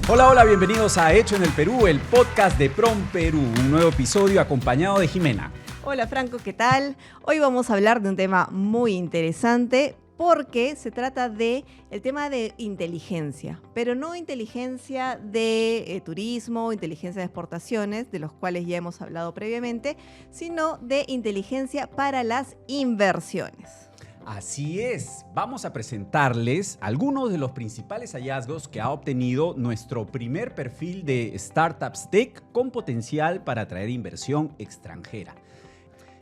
Hola, hola, bienvenidos a Hecho en el Perú, el podcast de Prom Perú, un nuevo episodio acompañado de Jimena. Hola Franco, ¿qué tal? Hoy vamos a hablar de un tema muy interesante porque se trata de el tema de inteligencia, pero no inteligencia de turismo, inteligencia de exportaciones, de los cuales ya hemos hablado previamente, sino de inteligencia para las inversiones. Así es, vamos a presentarles algunos de los principales hallazgos que ha obtenido nuestro primer perfil de Startups Tech con potencial para atraer inversión extranjera.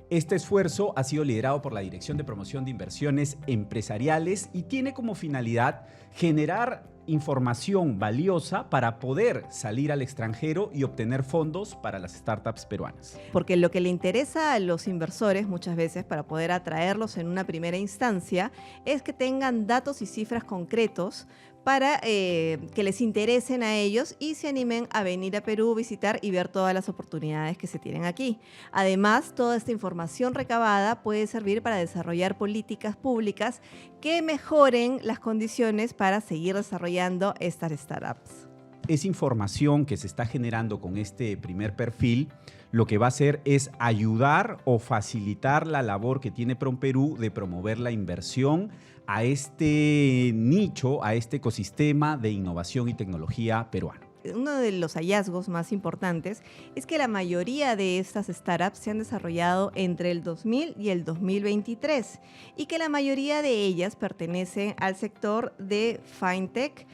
Este esfuerzo ha sido liderado por la Dirección de Promoción de Inversiones Empresariales y tiene como finalidad generar información valiosa para poder salir al extranjero y obtener fondos para las startups peruanas. Porque lo que le interesa a los inversores muchas veces para poder atraerlos en una primera instancia es que tengan datos y cifras concretos para que les interesen a ellos y se animen a venir a Perú, visitar y ver todas las oportunidades que se tienen aquí. Además, toda esta información recabada puede servir para desarrollar políticas públicas que mejoren las condiciones para seguir desarrollando estas startups. Esa información que se está generando con este primer perfil, lo que va a hacer es ayudar o facilitar la labor que tiene PromPerú de promover la inversión a este nicho, a este ecosistema de innovación y tecnología peruano. Uno de los hallazgos más importantes es que la mayoría de estas startups se han desarrollado entre el 2000 y el 2023 y que la mayoría de ellas pertenecen al sector de FinTech,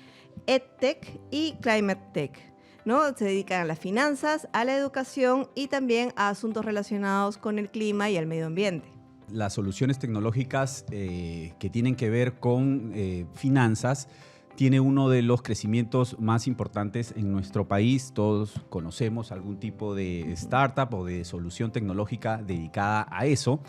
EdTech y Climate Tech, ¿no? Se dedican a las finanzas, a la educación y también a asuntos relacionados con el clima y el medio ambiente. Las soluciones tecnológicas que tienen que ver con finanzas tiene uno de los crecimientos más importantes en nuestro país. Todos conocemos algún tipo de startup o de solución tecnológica dedicada a eso.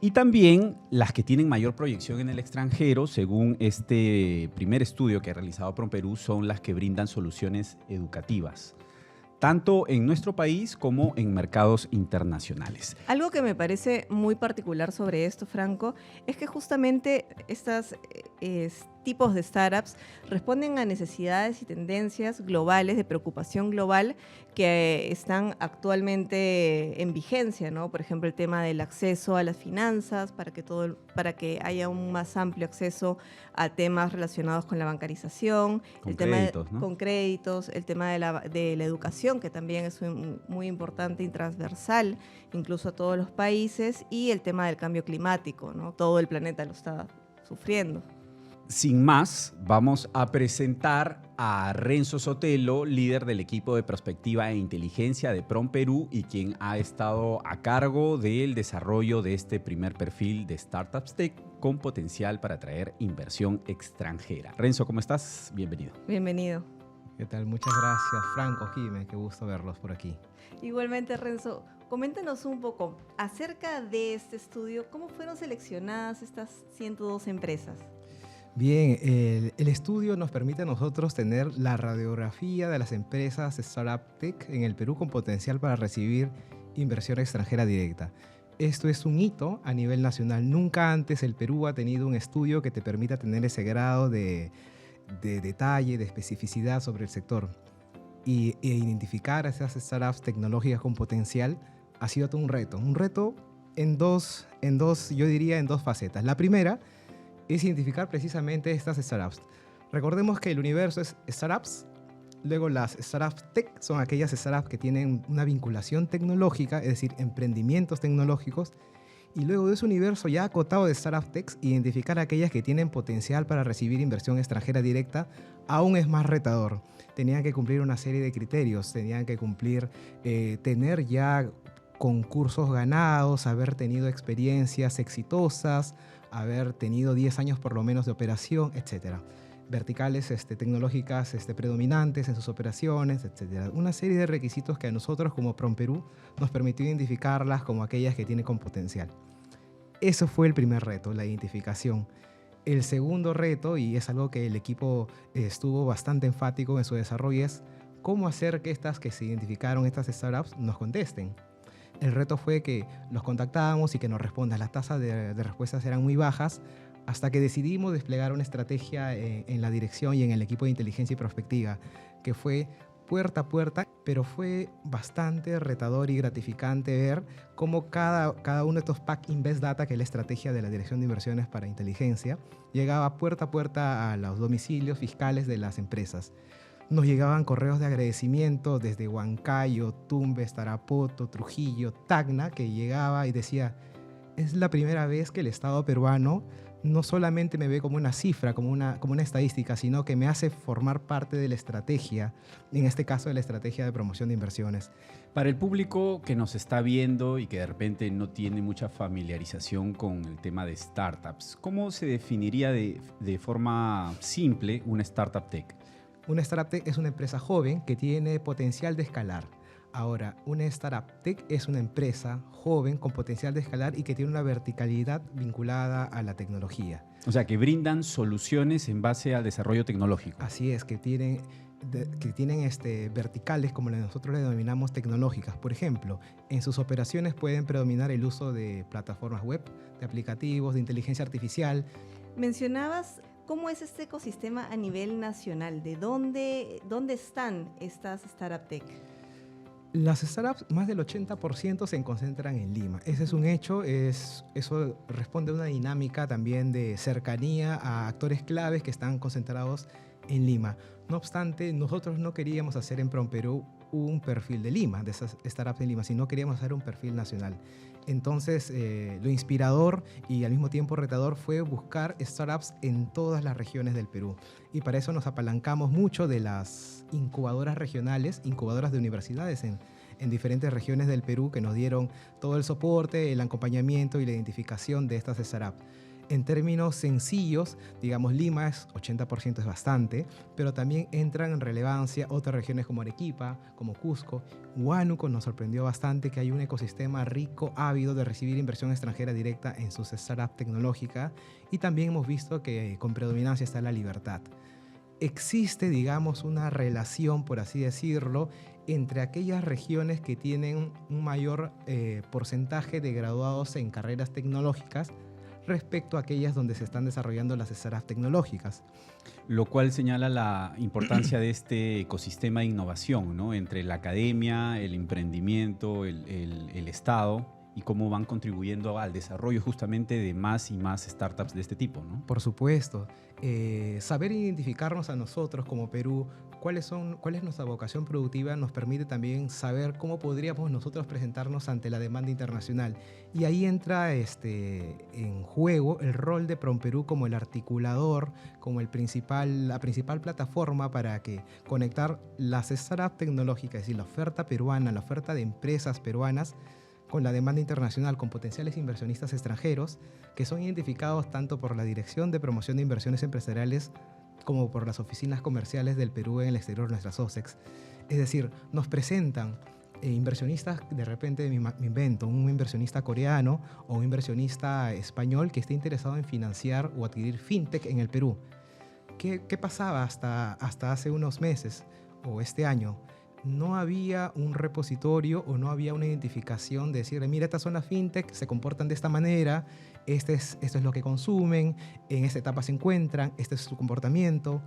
Y también las que tienen mayor proyección en el extranjero, según este primer estudio que ha realizado PromPerú, son las que brindan soluciones educativas, tanto en nuestro país como en mercados internacionales. Algo que me parece muy particular sobre esto, Franco, es que justamente estos tipos de startups responden a necesidades y tendencias globales, de preocupación global, que están actualmente en vigencia, ¿no? Por ejemplo, el tema del acceso a las finanzas, para que haya un más amplio acceso a temas relacionados con la bancarización, con créditos, el tema de la educación, que también es muy importante y transversal, incluso a todos los países, y el tema del cambio climático, ¿no? Todo el planeta lo está sufriendo. Sin más, vamos a presentar a Renzo Sotelo, líder del equipo de prospectiva e inteligencia de PromPerú y quien ha estado a cargo del desarrollo de este primer perfil de Startups Tech con potencial para atraer inversión extranjera. Renzo, ¿cómo estás? Bienvenido. Bienvenido. ¿Qué tal? Muchas gracias, Franco, Jimé, qué gusto verlos por aquí. Igualmente, Renzo, coméntanos un poco acerca de este estudio, ¿cómo fueron seleccionadas estas 102 empresas? Bien, el estudio nos permite a nosotros tener la radiografía de las empresas Startup Tech en el Perú con potencial para recibir inversión extranjera directa. Esto es un hito a nivel nacional. Nunca antes el Perú ha tenido un estudio que te permita tener ese grado de detalle, de especificidad sobre el sector. E identificar a esas startups tecnológicas con potencial ha sido todo un reto en dos, yo diría en dos facetas. La primera es identificar precisamente estas startups. Recordemos que el universo es startups, luego las startups tech son aquellas startups que tienen una vinculación tecnológica, es decir, emprendimientos tecnológicos, y luego de ese universo ya acotado de startups tech, identificar aquellas que tienen potencial para recibir inversión extranjera directa aún es más retador. Tenían que cumplir una serie de criterios, tenían que cumplir, tener ya concursos ganados, haber tenido experiencias exitosas, haber tenido 10 años por lo menos de operación, etc. Verticales tecnológicas predominantes en sus operaciones, etc. Una serie de requisitos que a nosotros como PromPerú nos permitió identificarlas como aquellas que tienen con potencial. Eso fue el primer reto, la identificación. El segundo reto, y es algo que el equipo estuvo bastante enfático en su desarrollo, es cómo hacer que estas que se identificaron, estas startups, nos contesten. El reto fue que los contactábamos y que nos respondan. Las tasas de respuestas eran muy bajas, hasta que decidimos desplegar una estrategia en la dirección y en el equipo de inteligencia y prospectiva, que fue puerta a puerta, pero fue bastante retador y gratificante ver cómo cada uno de estos Pack Invest Data, que es la estrategia de la Dirección de Inversiones para Inteligencia, llegaba puerta a puerta a los domicilios fiscales de las empresas. Nos llegaban correos de agradecimiento desde Huancayo, Tumbes, Tarapoto, Trujillo, Tacna, que llegaba y decía: es la primera vez que el Estado peruano no solamente me ve como una cifra, como una estadística, sino que me hace formar parte de la estrategia, en este caso de la estrategia de promoción de inversiones. Para el público que nos está viendo y que de repente no tiene mucha familiarización con el tema de startups, ¿cómo se definiría de forma simple una startup tech? Una startup tech es una empresa joven que tiene potencial de escalar. Ahora, una startup tech es una empresa joven con potencial de escalar y que tiene una verticalidad vinculada a la tecnología. O sea, que brindan soluciones en base al desarrollo tecnológico. Así es, que tienen verticales, como nosotros le denominamos tecnológicas. Por ejemplo, en sus operaciones pueden predominar el uso de plataformas web, de aplicativos, de inteligencia artificial. Mencionabas cómo es este ecosistema a nivel nacional. ¿De dónde están estas startup tech? Las startups, más del 80% se concentran en Lima. Ese es un hecho, eso responde a una dinámica también de cercanía a actores claves que están concentrados en Lima. No obstante, nosotros no queríamos hacer en PROMPERÚ un perfil de Lima, de esas startups de Lima, sino queríamos hacer un perfil nacional. Entonces, lo inspirador y al mismo tiempo retador fue buscar startups en todas las regiones del Perú. Y para eso nos apalancamos mucho de las incubadoras regionales, incubadoras de universidades en diferentes regiones del Perú, que nos dieron todo el soporte, el acompañamiento y la identificación de estas startups. En términos sencillos, digamos, Lima es 80%, es bastante, pero también entran en relevancia otras regiones como Arequipa, como Cusco. Huánuco nos sorprendió bastante que hay un ecosistema rico, ávido de recibir inversión extranjera directa en sus startups tecnológicas, y también hemos visto que con predominancia está La Libertad. Existe, digamos, una relación, por así decirlo, entre aquellas regiones que tienen un mayor porcentaje de graduados en carreras tecnológicas respecto a aquellas donde se están desarrollando las startups tecnológicas. Lo cual señala la importancia de este ecosistema de innovación, ¿no? Entre la academia, el emprendimiento, el Estado, y cómo van contribuyendo al desarrollo justamente de más y más startups de este tipo, ¿no? Por supuesto. Saber identificarnos a nosotros como Perú, cuál es nuestra vocación productiva, nos permite también saber cómo podríamos nosotros presentarnos ante la demanda internacional. Y ahí entra en juego el rol de PROMPERÚ como el articulador, como la principal plataforma para conectar las startups tecnológicas, es decir, la oferta peruana, la oferta de empresas peruanas, con la demanda internacional, con potenciales inversionistas extranjeros que son identificados tanto por la Dirección de Promoción de Inversiones Empresariales como por las oficinas comerciales del Perú en el exterior, nuestras OSEX. Es decir, nos presentan inversionistas, de repente me invento, un inversionista coreano o un inversionista español que esté interesado en financiar o adquirir fintech en el Perú. ¿Qué pasaba hasta hace unos meses o este año? No había un repositorio o no había una identificación de decir, mira, estas son las fintech, se comportan de esta manera, esto es lo que consumen, en esta etapa se encuentran, este es su comportamiento.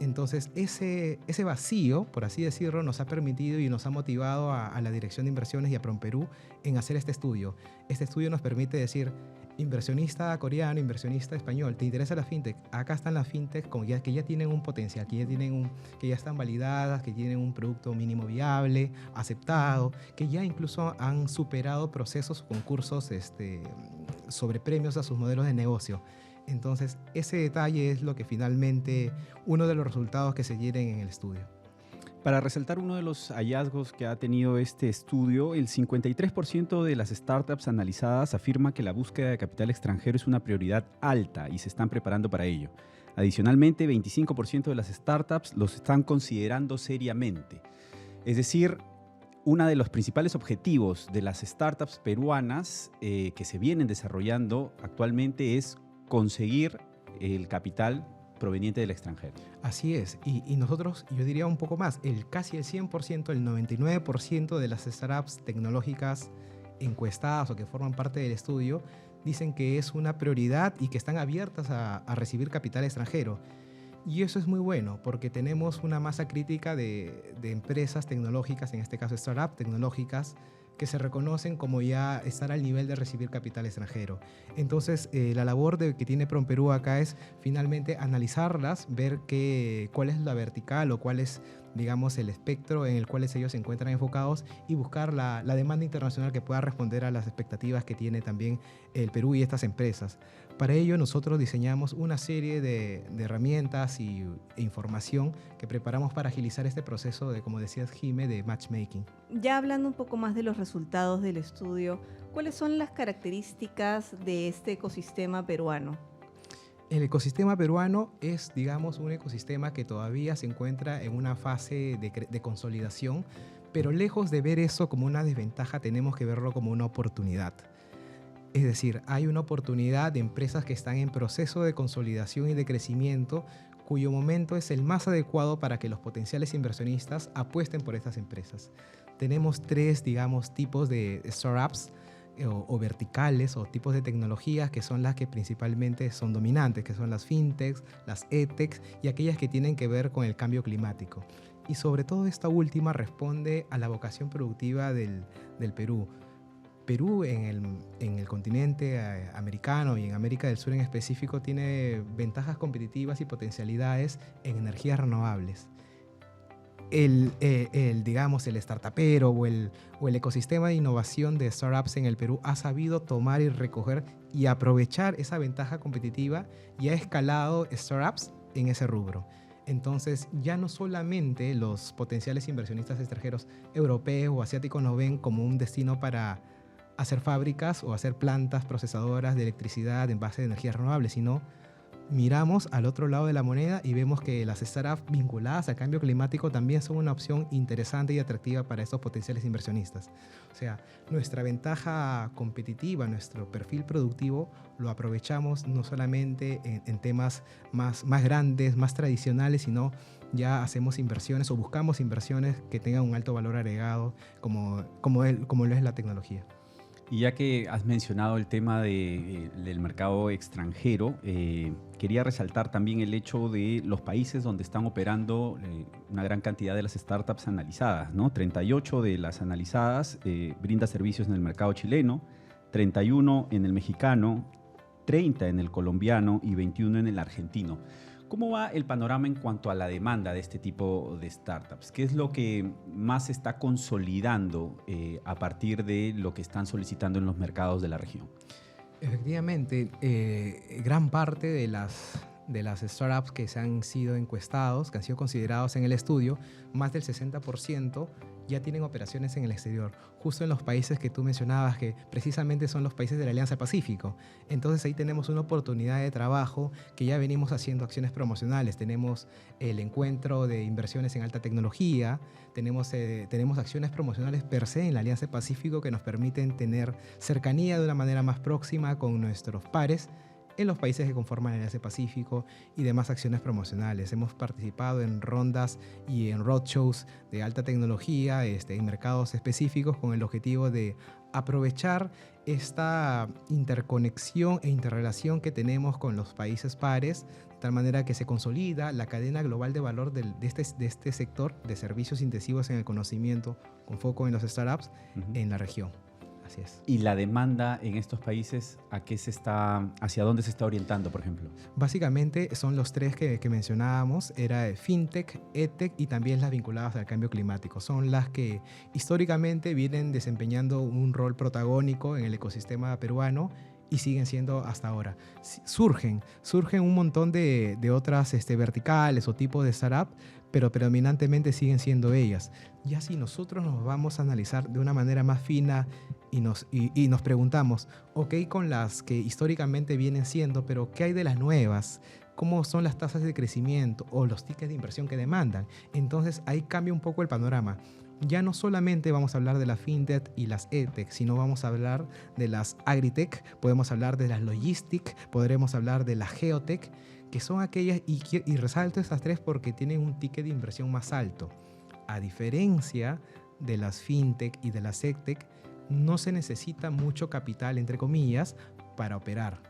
Entonces, ese vacío, por así decirlo, nos ha permitido y nos ha motivado a la Dirección de Inversiones y a PROMPERÚ en hacer este estudio. Este estudio nos permite decir, inversionista coreano, inversionista español, ¿te interesa la fintech? Acá están las fintech que ya tienen un potencial, que ya están validadas, que tienen un producto mínimo viable, aceptado, que ya incluso han superado procesos o concursos sobre premios a sus modelos de negocio. Entonces, ese detalle es lo que finalmente, uno de los resultados que se tienen en el estudio. Para resaltar uno de los hallazgos que ha tenido este estudio, el 53% de las startups analizadas afirma que la búsqueda de capital extranjero es una prioridad alta y se están preparando para ello. Adicionalmente, 25% de las startups los están considerando seriamente. Es decir, uno de los principales objetivos de las startups peruanas que se vienen desarrollando actualmente es conseguir el capital proveniente del extranjero. Así es, y nosotros, yo diría un poco más, casi el 100%, el 99% de las startups tecnológicas encuestadas o que forman parte del estudio dicen que es una prioridad y que están abiertas a recibir capital extranjero. Y eso es muy bueno porque tenemos una masa crítica de empresas tecnológicas, en este caso startups tecnológicas, que se reconocen como ya estar al nivel de recibir capital extranjero. Entonces, la labor que tiene PROMPERÚ acá es finalmente analizarlas, ver cuál es la vertical o cuál es, digamos, el espectro en el cual ellos se encuentran enfocados y buscar la demanda internacional que pueda responder a las expectativas que tiene también el Perú y estas empresas. Para ello, nosotros diseñamos una serie de herramientas e información que preparamos para agilizar este proceso de, como decías, Jime, de matchmaking. Ya hablando un poco más de los resultados del estudio, ¿cuáles son las características de este ecosistema peruano? El ecosistema peruano es, digamos, un ecosistema que todavía se encuentra en una fase de consolidación, pero lejos de ver eso como una desventaja, tenemos que verlo como una oportunidad. Es decir, hay una oportunidad de empresas que están en proceso de consolidación y de crecimiento, cuyo momento es el más adecuado para que los potenciales inversionistas apuesten por estas empresas. Tenemos tres, digamos, tipos de startups o verticales o tipos de tecnologías que son las que principalmente son dominantes, que son las fintechs, las edtechs y aquellas que tienen que ver con el cambio climático. Y sobre todo esta última responde a la vocación productiva del Perú. Perú en el continente americano y en América del Sur en específico tiene ventajas competitivas y potencialidades en energías renovables. Digamos, el startupero o el ecosistema de innovación de startups en el Perú ha sabido tomar y recoger y aprovechar esa ventaja competitiva y ha escalado startups en ese rubro. Entonces, ya no solamente los potenciales inversionistas extranjeros europeos o asiáticos nos ven como un destino para hacer fábricas o hacer plantas procesadoras de electricidad en base de energías renovables, sino miramos al otro lado de la moneda y vemos que las startups vinculadas al cambio climático también son una opción interesante y atractiva para estos potenciales inversionistas. O sea, nuestra ventaja competitiva, nuestro perfil productivo, lo aprovechamos no solamente en temas más grandes, más tradicionales, sino ya hacemos inversiones o buscamos inversiones que tengan un alto valor agregado como lo es la tecnología. Y ya que has mencionado el tema del mercado extranjero, quería resaltar también el hecho de los países donde están operando una gran cantidad de las startups analizadas, ¿no? 38 de las analizadas brinda servicios en el mercado chileno, 31 en el mexicano, 30 en el colombiano y 21 en el argentino. ¿Cómo va el panorama en cuanto a la demanda de este tipo de startups? ¿Qué es lo que más se está consolidando a partir de lo que están solicitando en los mercados de la región? Efectivamente, gran parte de las startups que se han sido encuestados, que han sido considerados en el estudio, más del 60% ya tienen operaciones en el exterior, justo en los países que tú mencionabas, que precisamente son los países de la Alianza Pacífico. Entonces ahí tenemos una oportunidad de trabajo que ya venimos haciendo acciones promocionales. Tenemos el encuentro de inversiones en alta tecnología, tenemos acciones promocionales per se en la Alianza Pacífico que nos permiten tener cercanía de una manera más próxima con nuestros pares en los países que conforman la Alianza Pacífico y demás acciones promocionales. Hemos participado en rondas y en roadshows de alta tecnología en mercados específicos con el objetivo de aprovechar esta interconexión e interrelación que tenemos con los países pares, de tal manera que se consolida la cadena global de valor de este sector de servicios intensivos en el conocimiento con foco en los startups en la región. Así es. ¿Y la demanda en estos países hacia dónde se está orientando, por ejemplo? Básicamente son los tres que mencionábamos, era fintech, edtech y también las vinculadas al cambio climático. Son las que históricamente vienen desempeñando un rol protagónico en el ecosistema peruano y siguen siendo hasta ahora. Surgen un montón de otras verticales o tipos de startup, pero predominantemente siguen siendo ellas. Ya si nosotros nos vamos a analizar de una manera más fina y nos preguntamos, ok, con las que históricamente vienen siendo, pero ¿qué hay de las nuevas? ¿Cómo son las tasas de crecimiento o los tickets de inversión que demandan? Entonces ahí cambia un poco el panorama. Ya no solamente vamos a hablar de la fintech y las edtech, sino vamos a hablar de las agritech, podemos hablar de las logistic, podremos hablar de la geotech, que son aquellas, y resalto estas tres porque tienen un ticket de inversión más alto. A diferencia de las fintech y de las edtech, no se necesita mucho capital, entre comillas, para operar.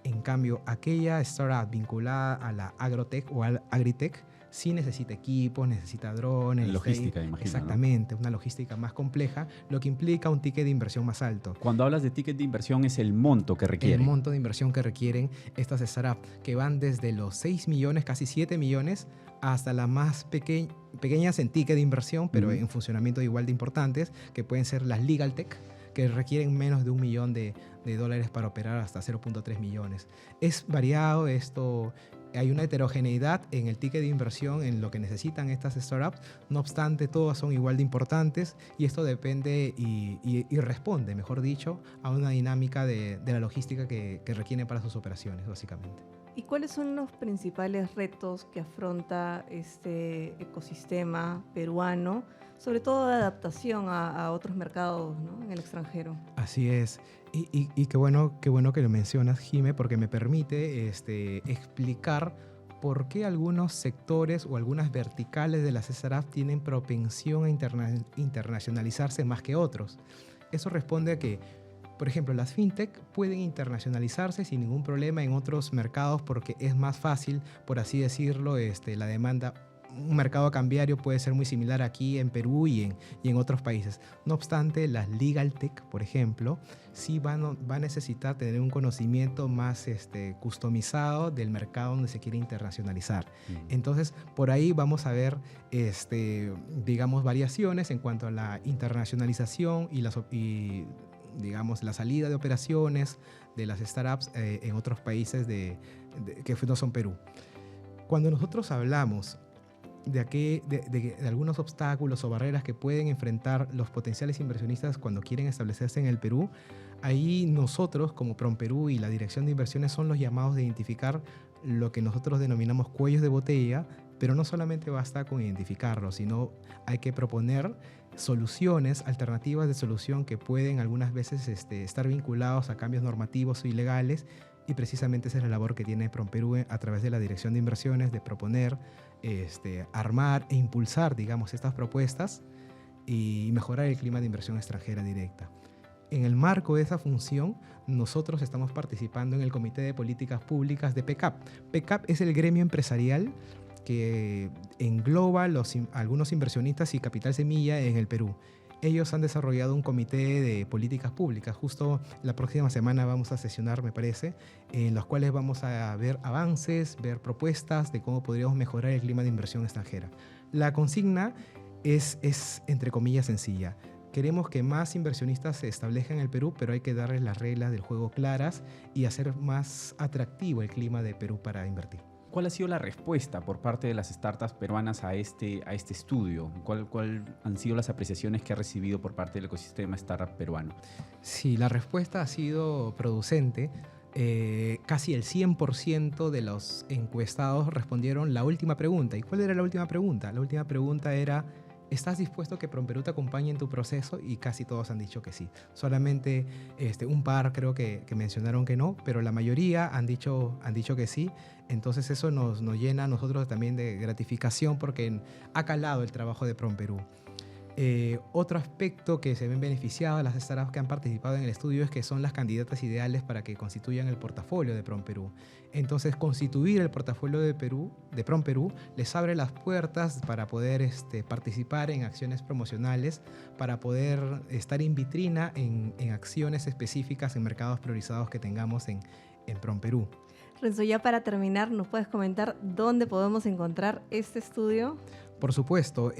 En cambio, aquella startup vinculada a la agrotech o al agritech sí necesita equipos, necesita drones. Logística, imagino, exactamente, ¿no? Una logística más compleja, lo que implica un ticket de inversión más alto. Cuando hablas de ticket de inversión es el monto que requiere. El monto de inversión que requieren estas startups, que van desde los 6 millones, casi 7 millones, hasta las más pequeñas en ticket de inversión, pero en funcionamiento igual de importantes, que pueden ser las legal tech, que requieren menos de $1 millón de dólares para operar hasta 0.3 millones. Es variado esto. Hay una heterogeneidad en el ticket de inversión, en lo que necesitan estas startups. No obstante, todas son igual de importantes y esto depende y responde, mejor dicho, a una dinámica de la logística que requieren para sus operaciones, básicamente. ¿Y cuáles son los principales retos que afronta este ecosistema peruano, sobre todo de adaptación a otros mercados, ¿no?, en el extranjero? Así es. Y qué bueno que lo mencionas, Jime, porque me permite explicar por qué algunos sectores o algunas verticales de las startups tienen propensión a internacionalizarse más que otros. Eso responde a que, por ejemplo, las fintech pueden internacionalizarse sin ningún problema en otros mercados porque es más fácil, por así decirlo, la demanda. Un mercado cambiario puede ser muy similar aquí en Perú y en otros países. No obstante, las legal tech, por ejemplo, sí va a necesitar tener un conocimiento más customizado del mercado donde se quiere internacionalizar. Entonces, por ahí vamos a ver, digamos, variaciones en cuanto a la internacionalización y digamos, la salida de operaciones de las startups en otros países que no son Perú. Cuando nosotros hablamos de algunos obstáculos o barreras que pueden enfrentar los potenciales inversionistas cuando quieren establecerse en el Perú, ahí nosotros como PROMPERÚ y la Dirección de Inversiones son los llamados de identificar lo que nosotros denominamos cuellos de botella, pero no solamente basta con identificarlo, sino hay que proponer soluciones, alternativas de solución que pueden algunas veces estar vinculados a cambios normativos o ilegales, y precisamente esa es la labor que tiene PROMPERÚ a través de la Dirección de Inversiones, de proponer, armar e impulsar, digamos, estas propuestas y mejorar el clima de inversión extranjera directa. En el marco de esa función, nosotros estamos participando en el Comité de Políticas Públicas de PECAP. PECAP es el gremio empresarial que engloba algunos inversionistas y capital semilla en el Perú. Ellos han desarrollado un comité de políticas públicas. Justo la próxima semana vamos a sesionar, me parece, en los cuales vamos a ver avances, ver propuestas de cómo podríamos mejorar el clima de inversión extranjera. La consigna es entre comillas, sencilla. Queremos que más inversionistas se establezcan en el Perú, pero hay que darles las reglas del juego claras y hacer más atractivo el clima de Perú para invertir. ¿Cuál ha sido la respuesta por parte de las startups peruanas a este estudio? ¿Cuál han sido las apreciaciones que ha recibido por parte del ecosistema startup peruano? Sí, la respuesta ha sido producente. Casi el 100% de los encuestados respondieron la última pregunta. ¿Y cuál era la última pregunta? La última pregunta era: ¿estás dispuesto a que PROMPERÚ te acompañe en tu proceso? Y casi todos han dicho que sí. Solamente un par creo que mencionaron que no, pero la mayoría han dicho que sí. Entonces eso nos llena a nosotros también de gratificación porque ha calado el trabajo de PROMPERÚ. Otro aspecto que se ven beneficiados las startups que han participado en el estudio es que son las candidatas ideales para que constituyan el portafolio de PROMPERÚ. Entonces, constituir el portafolio de PROMPERÚ les abre las puertas para poder participar en acciones promocionales, para poder estar en vitrina en acciones específicas en mercados priorizados que tengamos en PROMPERÚ. Renzo, ya para terminar, ¿nos puedes comentar dónde podemos encontrar este estudio? Por supuesto,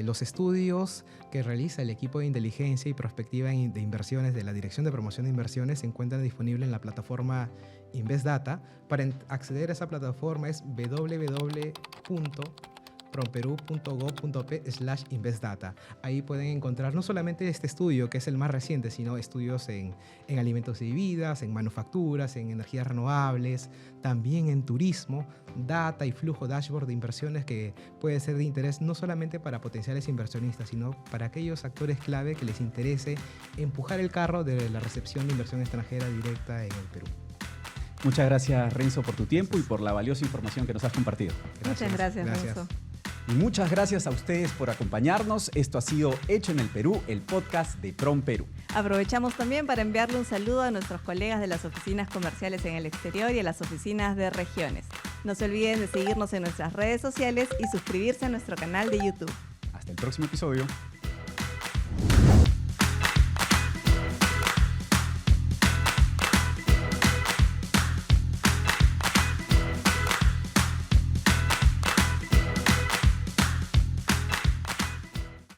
los estudios que realiza el equipo de inteligencia y prospectiva de inversiones de la Dirección de Promoción de Inversiones se encuentran disponibles en la plataforma InvestData. Para acceder a esa plataforma es www.promperú.gov.p/investdata. Ahí pueden encontrar no solamente este estudio, que es el más reciente, sino estudios en alimentos y bebidas, en manufacturas, en energías renovables, también en turismo, data y flujo dashboard de inversiones que puede ser de interés no solamente para potenciales inversionistas, sino para aquellos actores clave que les interese empujar el carro de la recepción de inversión extranjera directa en el Perú. Muchas gracias, Renzo, por tu tiempo y por la valiosa información que nos has compartido. Muchas gracias, Renzo. Y muchas gracias a ustedes por acompañarnos. Esto ha sido Hecho en el Perú, el podcast de PROM Perú. Aprovechamos también para enviarle un saludo a nuestros colegas de las oficinas comerciales en el exterior y a las oficinas de regiones. No se olviden de seguirnos en nuestras redes sociales y suscribirse a nuestro canal de YouTube. Hasta el próximo episodio.